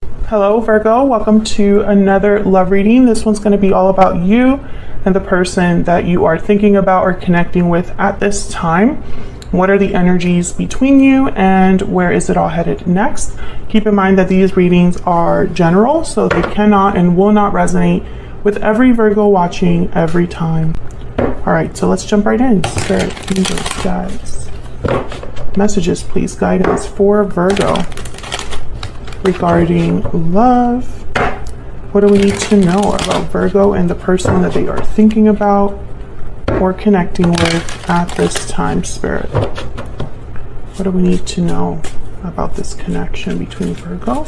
Hello Virgo, welcome to another love reading. This one's going to be all about you and the person that you are thinking about or connecting with at this time. What are the energies between you and where is it all headed next? Keep in mind that these readings are general, so they cannot and will not resonate with every Virgo watching every time. All right, so let's jump right in. Spirit, angels, guides, messages, please, guidance for Virgo regarding love. What do we need to know about Virgo and the person that they are thinking about or connecting with at this time, Spirit? What do we need to know about this connection between Virgo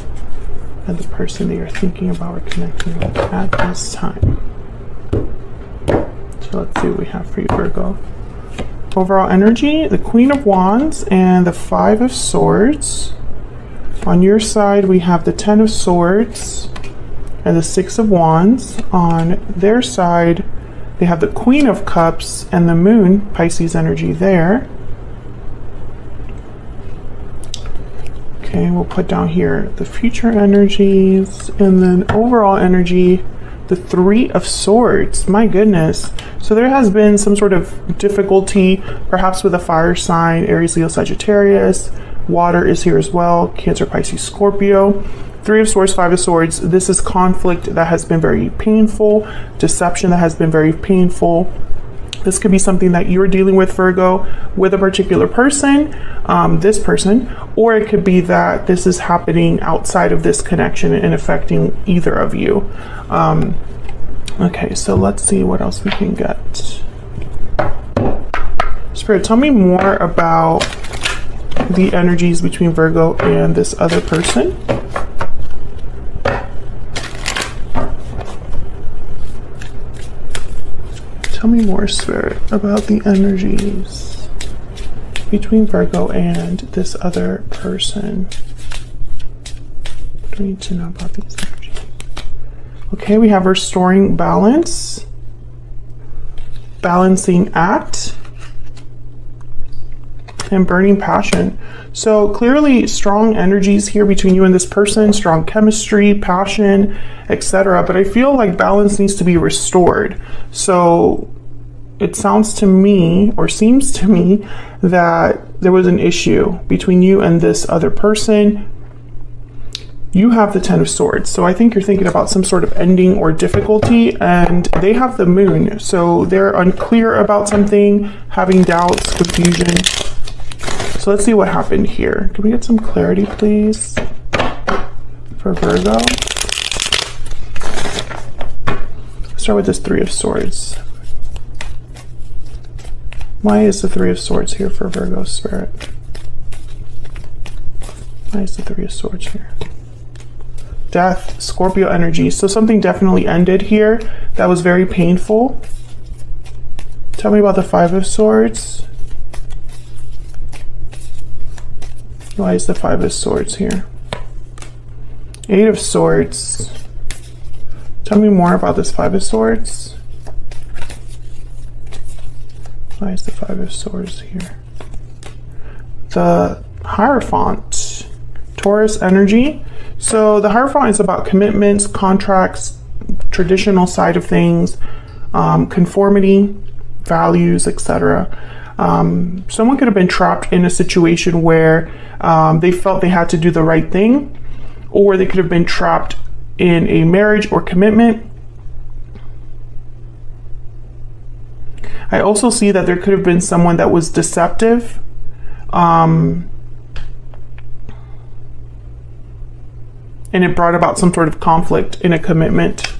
and the person they are thinking about or connecting with at this time? So let's see what we have for you, Virgo. Overall energy, the Queen of Wands and the Five of Swords. On your side, we have the Ten of Swords and the Six of Wands. On their side, they have the Queen of Cups and the Moon, Pisces energy there. Okay, we'll put down here the future energies and then overall energy, the Three of Swords. My goodness. So there has been some sort of difficulty, perhaps with a fire sign, Aries, Leo, Sagittarius. Water is here as well, Cancer, Pisces, Scorpio. Three of Swords, Five of Swords. This is conflict that has been very painful, deception that has been very painful. This could be something that you're dealing with, Virgo, with a particular person, this person, or it could be that this is happening outside of this connection and affecting either of you. Okay, so let's see what else we can get. Spirit, tell me more about the energies between Virgo and this other person. Tell me more, Spirit, about the energies between Virgo and this other person. What do we need to know about these energies? Okay, we have restoring balance, balancing act, and burning passion. So clearly strong energies here between you and this person, strong chemistry, passion, etc. But I feel like balance needs to be restored. So it sounds to me, or seems to me, that there was an issue between you and this other person. You have the Ten of Swords, so I think you're thinking about some sort of ending or difficulty, and they have the Moon, so they're unclear about something, having doubts, confusion. So let's see what happened here. Can we get some clarity, please, for Virgo? Let's start with this Three of Swords. Why is the Three of Swords here for Virgo, Spirit? Why is the Three of Swords here? Death, Scorpio energy. So something definitely ended here that was very painful. Tell me about the Five of Swords. Why is the Five of Swords here? Eight of Swords. Tell me more about this Five of Swords. Why is the Five of Swords here? The Hierophant, Taurus energy. So the Hierophant is about commitments, contracts, traditional side of things, conformity, values, etc. Someone could have been trapped in a situation where they felt they had to do the right thing, or they could have been trapped in a marriage or commitment. I also see that there could have been someone that was deceptive. And it brought about some sort of conflict in a commitment.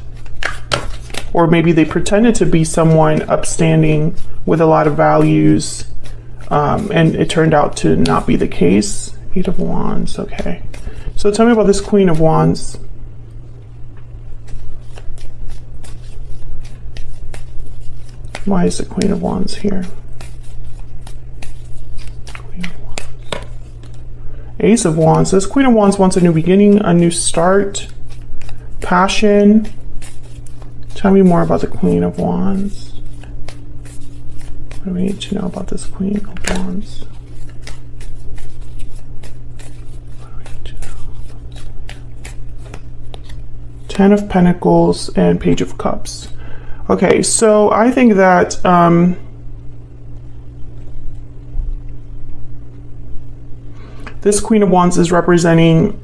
Or maybe they pretended to be someone upstanding with a lot of values, and it turned out to not be the case. Eight of Wands, okay. So tell me about this Queen of Wands. Why is the Queen of Wands here? Queen of Wands. Ace of Wands. This Queen of Wands wants a new beginning, a new start, passion. Tell me more about the Queen of Wands. What do we need to know about this Queen of Wands? What do we need to know about this Queen? Ten of Pentacles and Page of Cups. Okay, so I think that this Queen of Wands is representing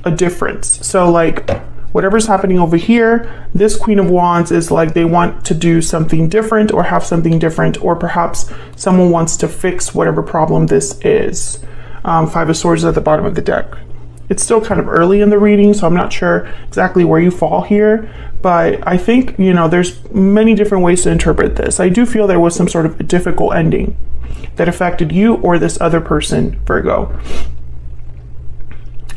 a difference. So like whatever's happening over here, this Queen of Wands is like they want to do something different or have something different, or perhaps someone wants to fix whatever problem this is. Five of Swords at the bottom of the deck. It's still kind of early in the reading, so I'm not sure exactly where you fall here, but I think, you know, there's many different ways to interpret this. I do feel there was some sort of a difficult ending that affected you or this other person, Virgo.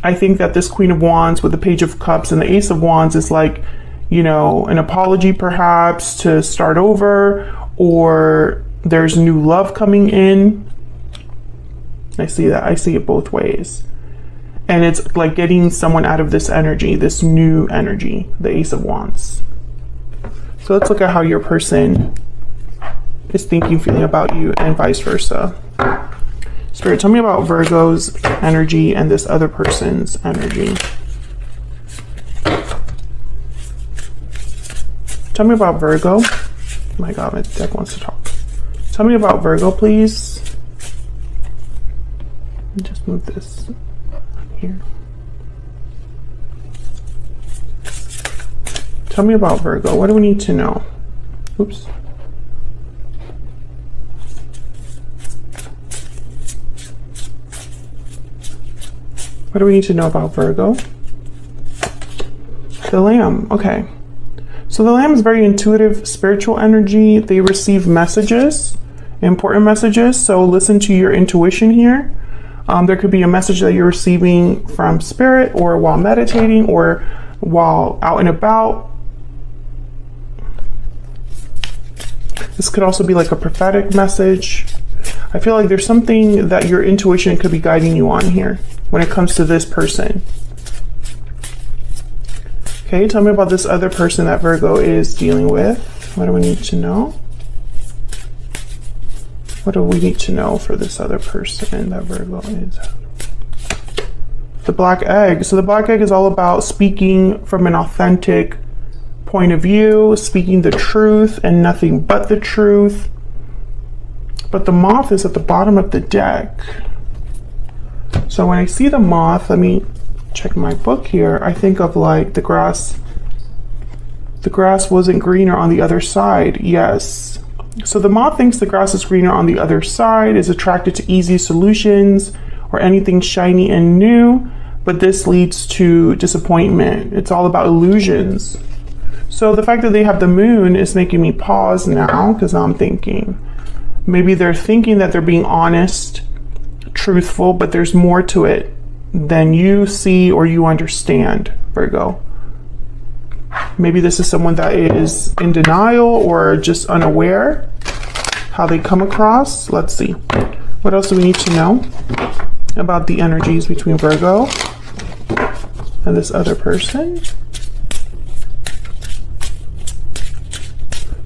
I think that this Queen of Wands with the Page of Cups and the Ace of Wands is like, you know, an apology perhaps to start over, or there's new love coming in. I see that. I see it both ways. And it's like getting someone out of this energy, this new energy, the Ace of Wands. So let's look at how your person is thinking, feeling about you, and vice versa. Spirit, tell me about Virgo's energy and this other person's energy. Tell me about Virgo. Oh my God, my deck wants to talk. Tell me about Virgo, please. Just move this here. Tell me about Virgo. What do we need to know? Oops. What do we need to know about Virgo? The Lamb. Okay. So the Lamb is very intuitive, spiritual energy. They receive messages, important messages. So listen to your intuition here. There could be a message that you're receiving from Spirit, or while meditating, or while out and about. This could also be like a prophetic message. I feel like there's something that your intuition could be guiding you on here when it comes to this person. Okay, tell me about this other person that Virgo is dealing with. What do we need to know? What do we need to know for this other person that Virgo is? The Black Egg. So the Black Egg is all about speaking from an authentic point of view, speaking the truth and nothing but the truth. But the Moth is at the bottom of the deck. So when I see the Moth, let me check my book here. I think of like the grass. The grass wasn't greener on the other side. Yes. So the Moth thinks the grass is greener on the other side, is attracted to easy solutions or anything shiny and new, but this leads to disappointment. It's all about illusions. So the fact that they have the Moon is making me pause now, because I'm thinking maybe they're thinking that they're being honest, truthful, but there's more to it than you see or you understand, Virgo. Maybe this is someone that is in denial or just unaware how they come across. Let's see. What else do we need to know about the energies between Virgo and this other person?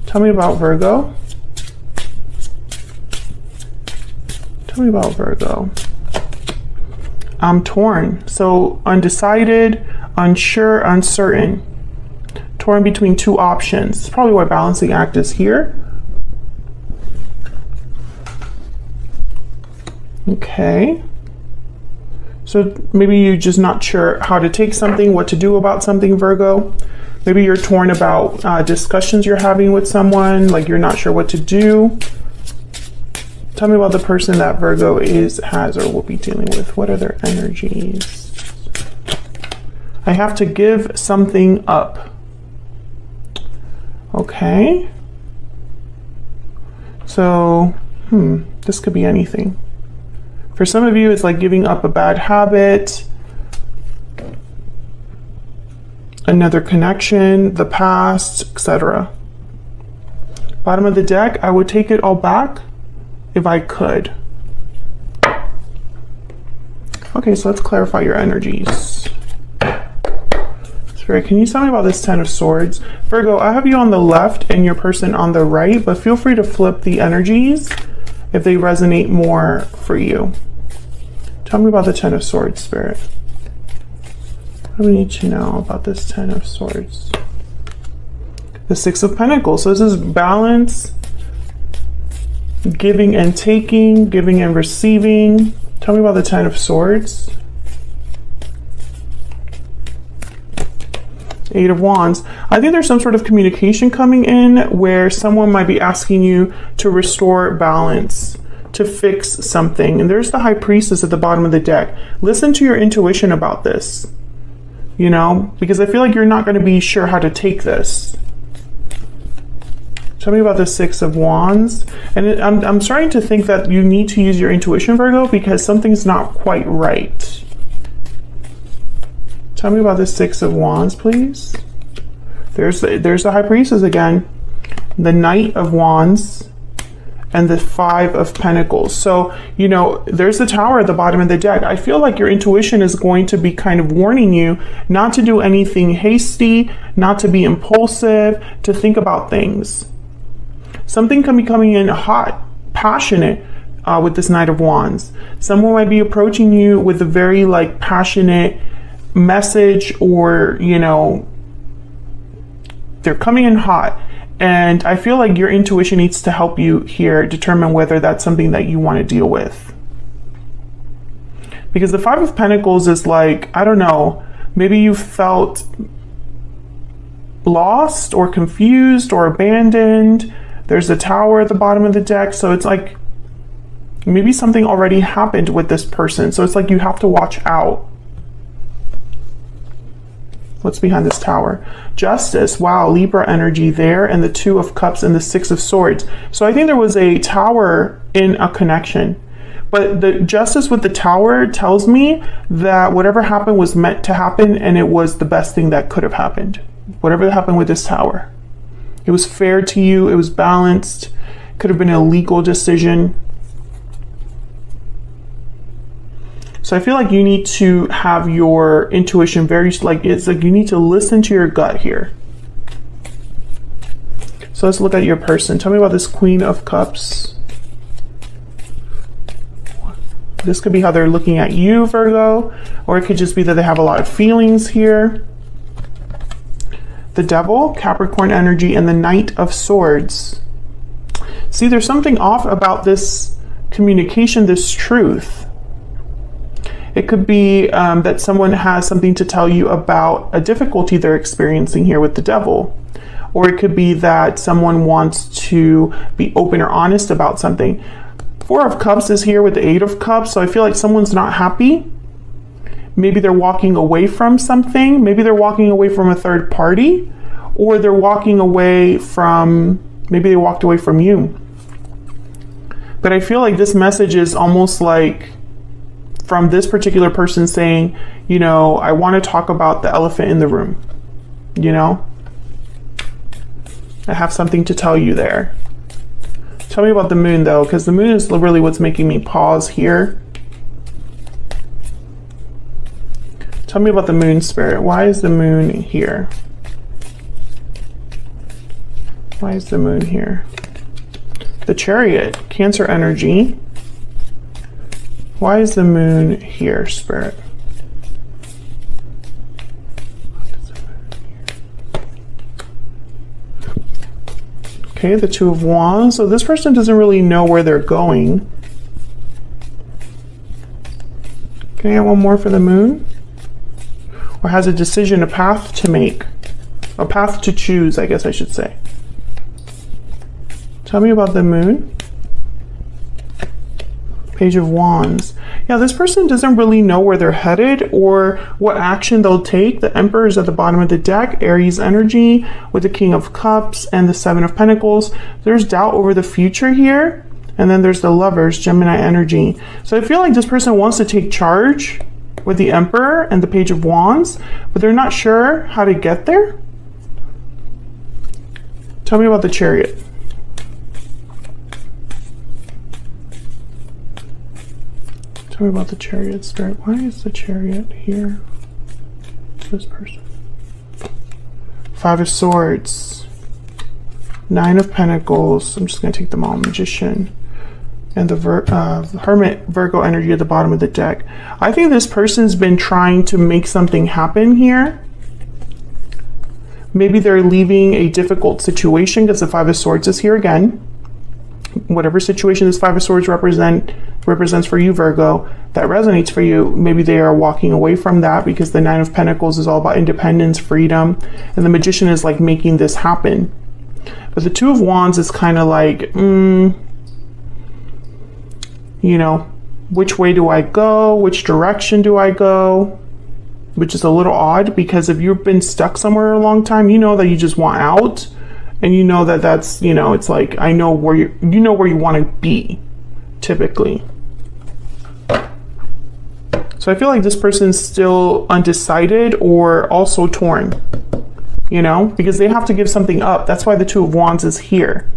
Tell me about Virgo. Tell me about Virgo. I'm torn. So undecided, unsure, uncertain. Torn between two options. It's probably why balancing act is here. Okay. So maybe you're just not sure how to take something, what to do about something, Virgo. Maybe you're torn about discussions you're having with someone, like you're not sure what to do. Tell me about the person that Virgo has or will be dealing with. What are their energies? I have to give something up. Okay. So, this could be anything. For some of you, it's like giving up a bad habit, another connection, the past, etc. Bottom of the deck, I would take it all back if I could. Okay, so let's clarify your energies. Spirit, can you tell me about this Ten of Swords? Virgo, I have you on the left and your person on the right, but feel free to flip the energies if they resonate more for you. Tell me about the Ten of Swords, Spirit. What do we need to know about this Ten of Swords? The Six of Pentacles. So this is balance, giving and taking, giving and receiving. Tell me about the Ten of Swords. Eight of Wands. I think there's some sort of communication coming in where someone might be asking you to restore balance, to fix something. And there's the High Priestess at the bottom of the deck. Listen to your intuition about this, you know, because I feel like you're not going to be sure how to take this. Tell me about the Six of Wands. And I'm starting to think that you need to use your intuition, Virgo, because something's not quite right. Tell me about the Six of Wands, please. There's the High Priestess again, the Knight of Wands, and the Five of Pentacles. So, you know, there's the Tower at the bottom of the deck. I feel like your intuition is going to be kind of warning you not to do anything hasty, not to be impulsive, to think about things. Something can be coming in hot, passionate with this Knight of Wands. Someone might be approaching you with a very like passionate message, or, you know, they're coming in hot. And I feel like your intuition needs to help you here determine whether that's something that you want to deal with. Because the Five of Pentacles is like, I don't know, maybe you felt lost or confused or abandoned. There's the Tower at the bottom of the deck. So it's like maybe something already happened with this person. So it's like you have to watch out. What's behind this Tower? Justice. Wow, Libra energy there, and the Two of Cups and the Six of Swords. So I think there was a Tower in a connection. But the Justice with the Tower tells me that whatever happened was meant to happen, and it was the best thing that could have happened. Whatever happened with this Tower. It was fair to you, it was balanced, could have been a legal decision. So I feel like you need to have your intuition very, like, it's like you need to listen to your gut here. So let's look at your person. Tell me about this Queen of Cups. This could be how they're looking at you, Virgo, or it could just be that they have a lot of feelings here. The Devil, Capricorn energy, and the Knight of Swords. See, there's something off about this communication, this truth. It could be that someone has something to tell you about a difficulty they're experiencing here with the Devil. Or it could be that someone wants to be open or honest about something. Four of Cups is here with the Eight of Cups, so I feel like someone's not happy. Maybe they're walking away from something. Maybe they're walking away from a third party. Or they're walking away from, maybe they walked away from you. But I feel like this message is almost like from this particular person saying, you know, I want to talk about the elephant in the room. You know, I have something to tell you there. Tell me about the Moon though, because the Moon is really what's making me pause here. Tell me about the Moon, Spirit. Why is the Moon here? Why is the Moon here? The Chariot, Cancer energy. Why is the Moon here, Spirit? Okay, the Two of Wands. So this person doesn't really know where they're going. Can I get one more for the Moon? Or has a decision, a path to make. A path to choose, I guess I should say. Tell me about the Moon. Page of Wands. Yeah, this person doesn't really know where they're headed or what action they'll take. The Emperor is at the bottom of the deck. Aries energy with the King of Cups and the Seven of Pentacles. There's doubt over the future here. And then there's the Lovers, Gemini energy. So I feel like this person wants to take charge with the Emperor and the Page of Wands, but they're not sure how to get there. Tell me about the Chariot. Tell me about the Chariot, Spirit. Why is the Chariot here? This person. Five of Swords. Nine of Pentacles. I'm just going to take them all. Magician. and the Hermit Virgo energy at the bottom of the deck. I think this person's been trying to make something happen here. Maybe they're leaving a difficult situation because the Five of Swords is here again. Whatever situation this Five of Swords represents for you, Virgo, that resonates for you, maybe they are walking away from that because the Nine of Pentacles is all about independence, freedom, and the Magician is like making this happen. But the Two of Wands is kind of like, you know, which way do I go? Which direction do I go? Which is a little odd because if you've been stuck somewhere a long time, you know that you just want out. And you know that that's, you know, it's like, I know where you know where you want to be, typically. So I feel like this person's still undecided or also torn, you know, because they have to give something up. That's why the Two of Wands is here.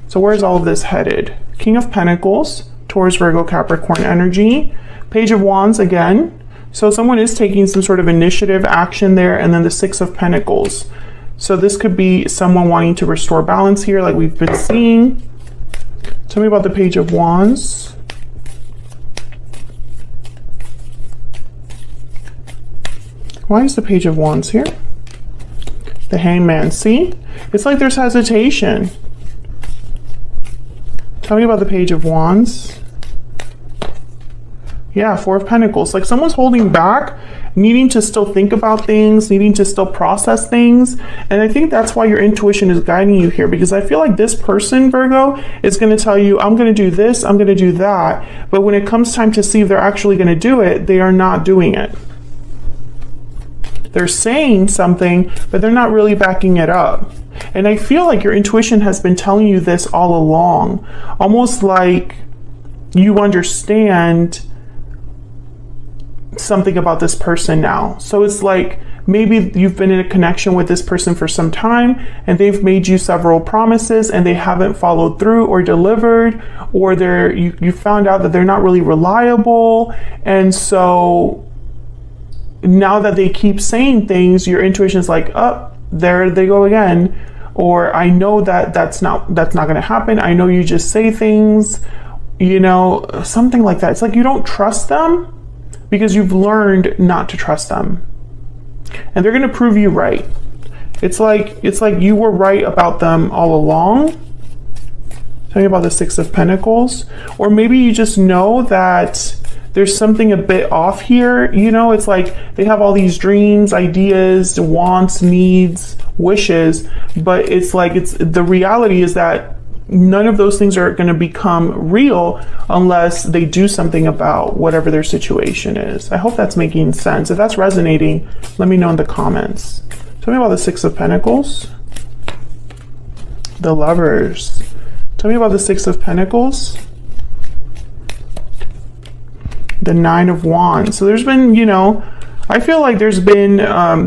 So where's all of this headed? King of Pentacles, Taurus, Virgo, Capricorn energy. Page of Wands again. So someone is taking some sort of initiative, action there. And then the Six of Pentacles. So this could be someone wanting to restore balance here like we've been seeing. Tell me about the Page of Wands. Why is the Page of Wands here? The Hangman. See? It's like there's hesitation. Tell me about the Page of Wands. Yeah, Four of Pentacles. Like someone's holding back, needing to still think about things, needing to still process things. And I think that's why your intuition is guiding you here, because I feel like this person, Virgo, is going to tell you, I'm going to do this, I'm going to do that. But when it comes time to see if they're actually going to do it, they are not doing it. They're saying something, but they're not really backing it up. And I feel like your intuition has been telling you this all along, almost like you understand something about this person now. So it's like maybe you've been in a connection with this person for some time and they've made you several promises and they haven't followed through or delivered, or you found out that they're not really reliable. And so now that they keep saying things, your intuition is like, oh, there they go again. Or I know that that's not going to happen. I know you just say things, you know, something like that. It's like you don't trust them because you've learned not to trust them. And they're going to prove you right. It's like you were right about them all along. Tell me about the Six of Pentacles. Or maybe you just know that there's something a bit off here. You know, it's like they have all these dreams, ideas, wants, needs, wishes, but it's like the reality is that none of those things are going to become real unless they do something about whatever their situation is. I hope that's making sense. If that's resonating, let me know in the comments. Tell me about the Six of Pentacles. The Lovers. Tell me about the Six of Pentacles. The Nine of Wands. So there's been, you know, I feel like there's been,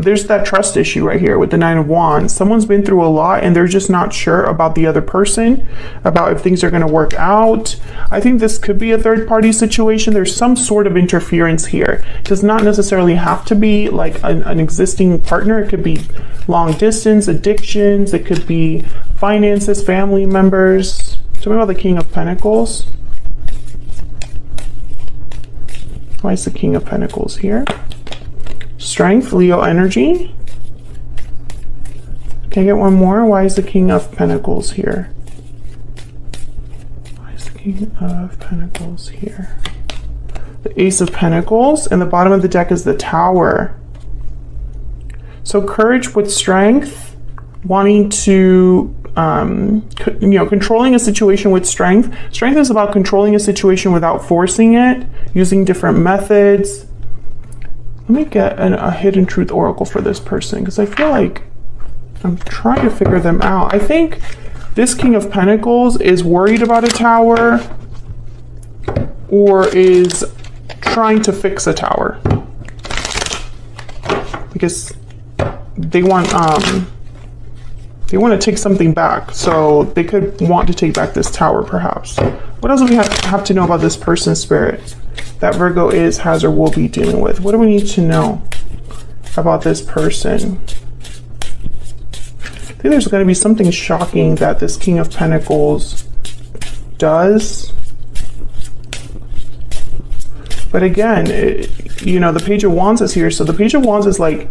there's that trust issue right here with the Nine of Wands. Someone's been through a lot and they're just not sure about the other person, about if things are going to work out. I think this could be a third party situation. There's some sort of interference here. It does not necessarily have to be like an existing partner. It could be long distance, addictions. It could be finances, family members. Tell me about the King of Pentacles. Why is the King of Pentacles here? Strength, Leo energy. Can I get one more? Why is the King of Pentacles here? Why is the King of Pentacles here? The Ace of Pentacles, and the bottom of the deck is the Tower. So courage with strength, wanting to, you know, controlling a situation with strength. Strength is about controlling a situation without forcing it, using different methods. Let me get a hidden truth oracle for this person because I feel like I'm trying to figure them out. I think this King of Pentacles is worried about a tower or is trying to fix a tower because they want to take something back. So they could want to take back this tower perhaps. What else do we have to know about this person, Spirit, that Virgo is, has, or will be dealing with? What do we need to know about this person? I think there's going to be something shocking that this King of Pentacles does. But again, you know, the Page of Wands is here. So the Page of Wands is like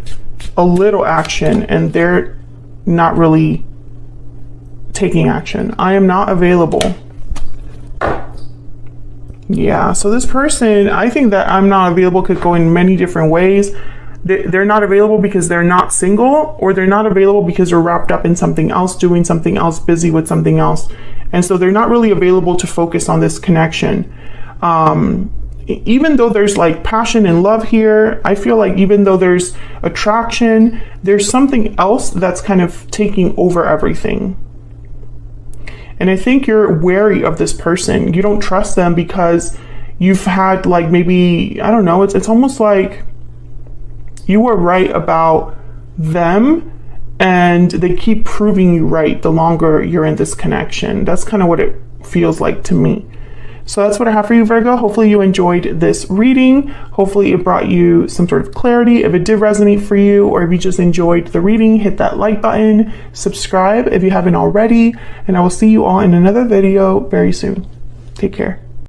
a little action, and they're not really taking action. I am not available. Yeah, so this person, I think that I'm not available could go in many different ways. They're not available because they're not single, or they're not available because they're wrapped up in something else, doing something else, busy with something else. And so they're not really available to focus on this connection. Even though there's like passion and love here, I feel like even though there's attraction, there's something else that's kind of taking over everything. And I think you're wary of this person. You don't trust them because you've had like maybe, I don't know, it's almost like you were right about them and they keep proving you right the longer you're in this connection. That's kind of what it feels like to me. So that's what I have for you, Virgo. Hopefully you enjoyed this reading. Hopefully it brought you some sort of clarity. If it did resonate for you, or if you just enjoyed the reading, hit that like button, subscribe if you haven't already, and I will see you all in another video very soon. Take care.